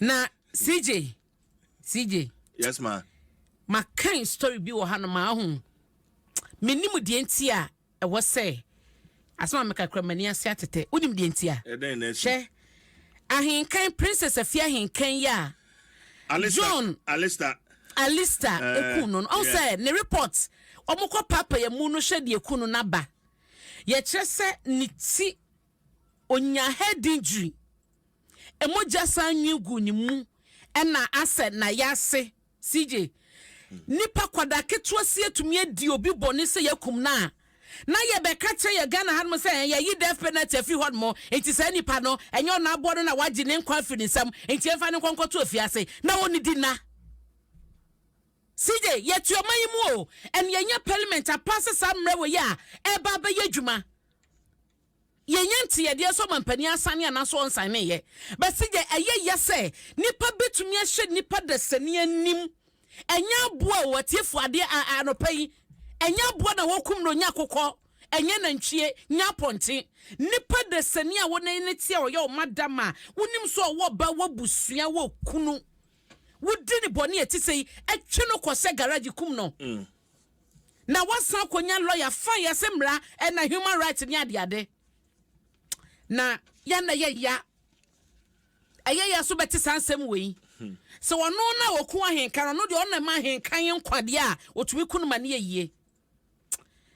Na CJ. Yes ma. My kind story bi wo hano ma ho. Menimu de entia e wo say. Asoma meka kramani ase atete. Unim de entia. Eden na she. Ahinkan princess afia ahinkan ya. John Alista ekunu no. O say ne report. Omukọ papa ya mu no hwe de ekunu na ba. Ye kire se ni ti onya head injury. Emoja sanyu gu ni mu ena ase na yase CJ nipa kwada ketua sie tumi adi obi bone se yakum na ye be ka che ye Ghana han mo se ye yi death penalty afi hod mo enti se nipa no enyo na abodo na wagi ne nkwa afi nsam enti emfa ne konkoto afi ase na woni di na CJ ye tuoma yi mu o en ye nya parliament apase sam mre we ya e ba ba ye dwuma yenyanti ye de so mampani asane ana so onsane ye but CJ eye yese nipa betumi ahye nipa dasani anim enya boa watiefo ade anopai enya boa na wokum no nya kokọ enya nantwie nya ponte nipa dasani a wona ne tie o ye o madama wonim so wo ba wabusua wo kunu wodi ni boni etisei etwe no kose garage kum no na wasan konya lawyer fa yesemra na human rights ni ade na yana ya so beti sansem we so wono na woku ahenkan no de ona ma ahenkan nkwade a otumi kunu ma ne yie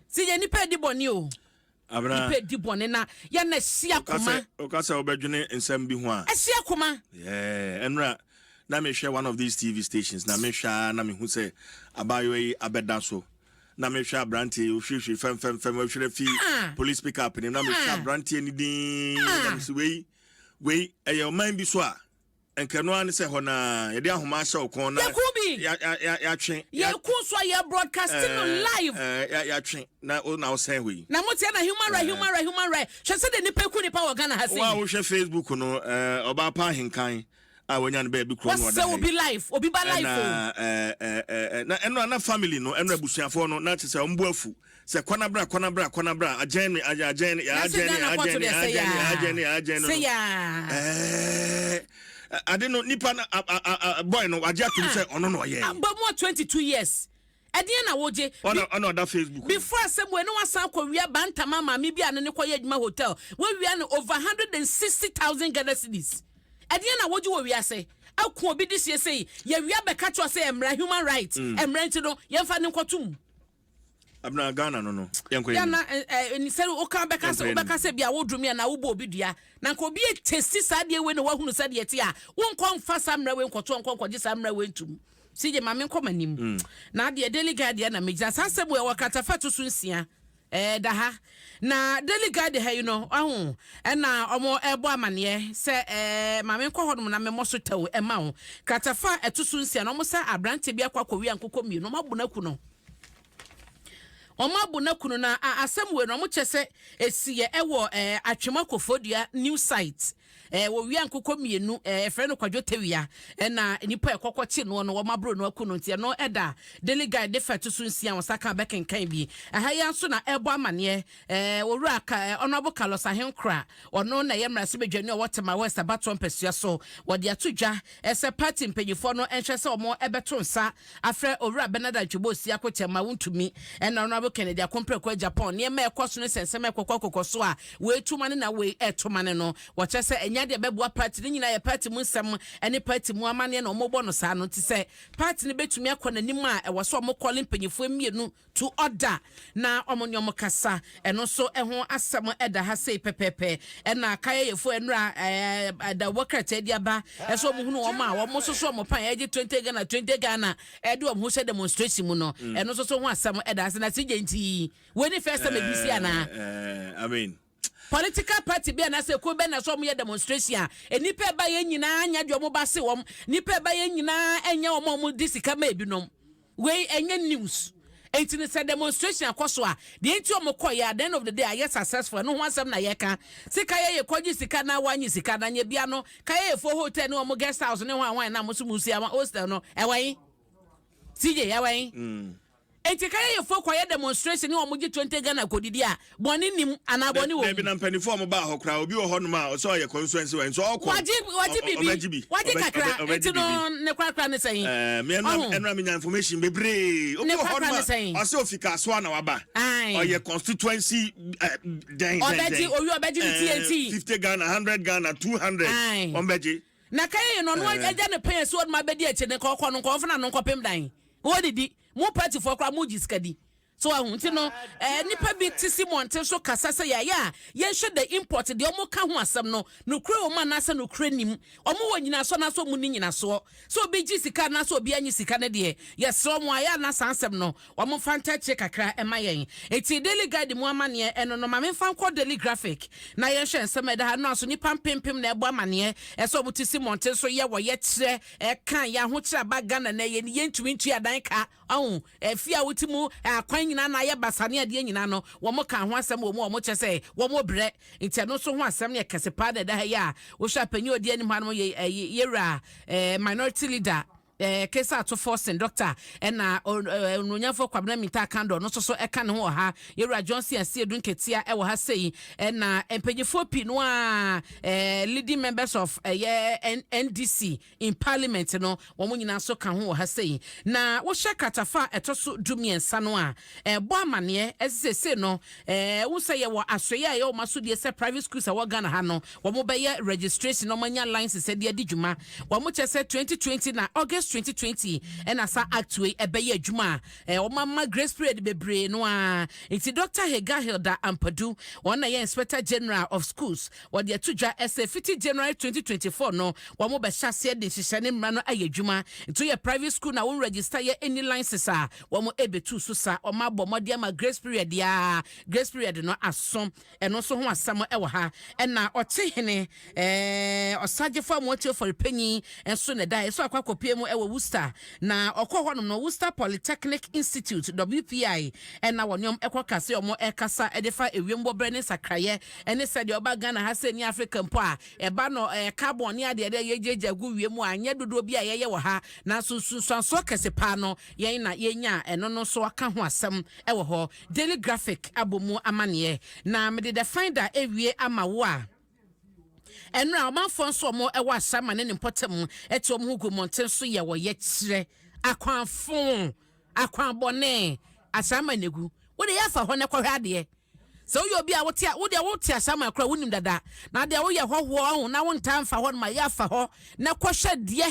si ye nipa di boni o abra nipa di boni na yana hia koma o ka se obedwene nsem bi ho a hia koma enra na me share one of these TV stations na me hwa na me hu se abayo yi abeda so na me hwa branti o hwehwe fem o hwere fi police pick up ni na me hwa branti ni din na so we eyo man bi so a enkano an se ho na ye de ahoma hye okon na ya twen ye ku so ye broadcasting live ya twen na o na o say we na motia na human right hwe se de nipa ku nipa wo Ghana ha sei wa wo hwe Facebook no oba pa hinkan wonya no be kro no wada obi ba life na eno na family no eno abusuafo no na tse ombu afu se kwana bra agene say ya ade no nipa na boy no waje atum se ono no ye but more 22 years edie na woje ono da Facebook before semwe no wasan kwa wia bantama mama bia ne kwa ye adwuma hotel we wia no over 160,000 Ghana cedis edie na woje wo wia se akun obi di sie sei ye wia be ka cho se emra human rights emra nti no ye mfa ne nkotum abna Ghana no yenko ya na ni se o ka be ka se bia wodumi na wo bo obi dua na nko obi testi sadie we no wahunu sadie ti a wo nkon fa samra we nkoto nkon je samra we ntum sije mame nkomanim na de daily guide na meja sasebo e wakatafa to sunsia da ha na daily guide ha you know ahun na omo ebo amane se mame nko hodum na memoso taw e ma ho katafa etusu nsia na omo sa abrante bia kwakowi ankokɔ mi no mabunaku no omabunaku na asemwe no omo chese esiye ewo atwema kofodua new site wo wi ankokɔ mienu efre no kwadwo tewia na nipa ekɔkɔkye no no womabro no akuno ntia no eda daily guide de fatu sunsia wosaka bekenkan bi aha ya so na ebo amane wowura ka honorable Carlos Ahenkra ono na yemra se bedwani o wotema west abaton pesua so wode atodwa ese party mpanyifo no enhwe se omo ebeto nsa afre owura Benada Dwobosi akochema wontumi na honorable Kennedy akompre kwa Japan ne ma ekoso no sensem ekokɔkɔkɔ a we tuma ne na we etuma ne no wɔkyɛ enya de beboa party ni nyina ye party mu nsɛm ene party mu amane na ɔmobɔ no saa no ti sɛ party ne betumi akɔ nanim a ɛwɔ so ɔmo kɔle mpanyifo mienu to order na ɔmo ne ɔmo kasa ɛno so ɛho asɛm ɛda ha sei pepepe ɛna kaya yefo ɛnura da wɔkrata di aba ɛso ɔmo hunu ɔmo a ɔmo so so ɔmo pan ɛgye 20 Ghana ɛde ɔmo ho hyɛ demonstration mu no ɛno so so ho asɛm ɛda ase na sigye nti we ni first time ebisi ana I mean political party be na say ko be na so mo ye demonstration enipa ba ye nyina anya de omo ba se wom nipa ba ye nyina enya omo disika ma ebinom we enya news enti ne say demonstration akoso a de enti omo koye at the end of the day are successful no ho asem na ye ka sika ye kwaji sika na wanyi sika na nya bia no ka ye fo hotel no omo guest house ne ho anwan na mo so musi ama hostel no ewan CJ ewan enti kan ye fo kwaye demonstration ni omuji 20 Ghana kodidi a boni nim ana boni wo bi na mpanifo mo ba hokra obi wo hono ma so ye constituency wen so okọ waji bibi waji kakra enti no ne kwakra ne sɛn me enra me information bebre obi wo hono ma o se ofika so na waba o ye constituency den obeji ni TNT 50 Ghana 100 Ghana 200 ombeji na kai no no agya ne pay so ma bedi eche ne kokọ no ko fana no kopem dan wo didi mo party for kra mo jiskadi so ahunti no nipa bi tisi monte so kasa se ya yen hwe the import de omo ka ho asem no no kure o ma na se no kure nim omo wo nyina so na so mu ni nyina so obi ji sika na so obi anyi sika ne de so mo aya na sansem no omo fanta che kakra ema yen eti daily guide mu amane eno no ma me fan ko daily graphic na yen hwe nsem da ha no so nipa pempem na ebo amane so obo tisi monte so ye wo ye kire kan ya ho kire baga na yen ntwintu adan ka fia wotimu akwan nyina na ye basane ade nyina no wo mo kan ho asem wo mo chese wo mo bre ntia no so ho asem ne kesepa da ha ya wo hwa panyi odi anim ha no ye ra minority leader kesa to forcing doctor na ononyafo kwabna mita kando no so eka ne ho ha yewura Johnson Asiedu nketia e wo ha sei na empanyefo pi no a leading members of NDC in parliament no wo mo nyina so ka ho ha sei na wo hye katafa etoso dumiensa no a bo amane esese no wo say ye wo asoye aye wo maso de se private schools a wo Ghana ha no wo mo be ye registration no manya license de adijuma wo mo chese 2020 na August 2020 and asa actually ebeye adwuma o mama grace period bebre no a iti Dr. Hega Hilda Ampadu one na inspector general of schools what the tuja SA 50 January 2024 no wo mo be hyase de hyehyane mra no aye adwuma into your private school na won register ye any license a wo mo ebetu so sa o ma bomode ama grace period no asom eno so ho asam e wo ha na otehene osagefo amotio for penyi enso ne dai so akwakopie mu Worcester na okọ no Worcester Polytechnic Institute WPI na wonyom ekokase omo ekasa edefa ewiembo brene sakraye ene sede oba Ghana ha se ni Africa mpo a eba no carbon ya de yejeja gu wiemu anya dodo bi a yeye wo ha na so kese pa no yen na yenya eno no so aka ho asem ewo ho daily graphic abomu amane na me de finder ewie ama wo a enra omanfo nso mo ewa asama ne potem eti om hugu monten so ye wo ye kire akwan bone asama negu wo de yafa ho ne kwahwe ade so yo bi a wote asama akra wonim dada na de wo ye hoho na wo ntamfa ho ma yafa ho na kwahwe de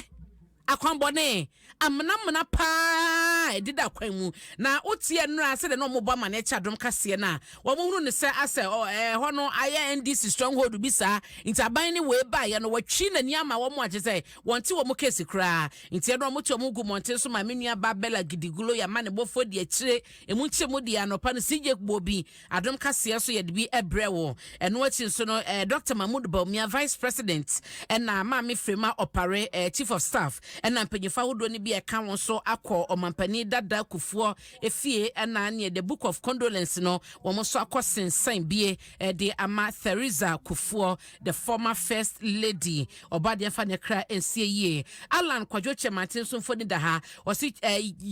akwan bone amna pa edida kwan mu na otie nra ase de no mo bo ma na echa dom kase na wo mo hunu ne se ase ho no aye NDC stronghold bi sa intaban ni we ba ye no watwi na ni ama wo mo age se wonte wo mo case kra intie no mo ti mo gu monte so ma menua ba bela gidigulo ya ma ne bofo de akire emu nche mo de anopa no sije gbobi adom kase so ye de bi ebre wo eno achi so no Dr. Mahmoud Bawumia vice president na ma me frema opare chief of staff na mpanyifa hodo ni bi e ka won so akọ omampani dada kufuo efie na ne the book of condolence no wo so akọ sensan bie de ama Theresa Kufuor the former first lady obade fa ne kra ensie ye Alan Kwadwo Chematin so mfoni da ha wasi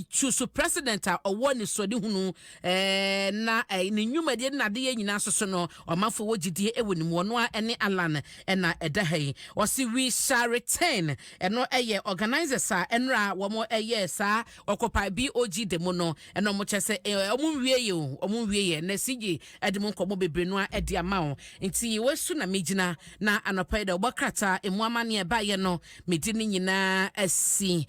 choose president a owo ni so de hunu na ne nyuma de na de ye nyina so no omafo wogidie ewo ni mo no a ene Alan na eda hai wasi we shall return eno eye organizers a enra wo mo eye sa okopa BOG demo no eno mo chese omu wieye na sigi edemo nkomo bebre no a edi ama o nti wesu na megina na anopa da obakrata emu amane e ba ye no medini nyina asi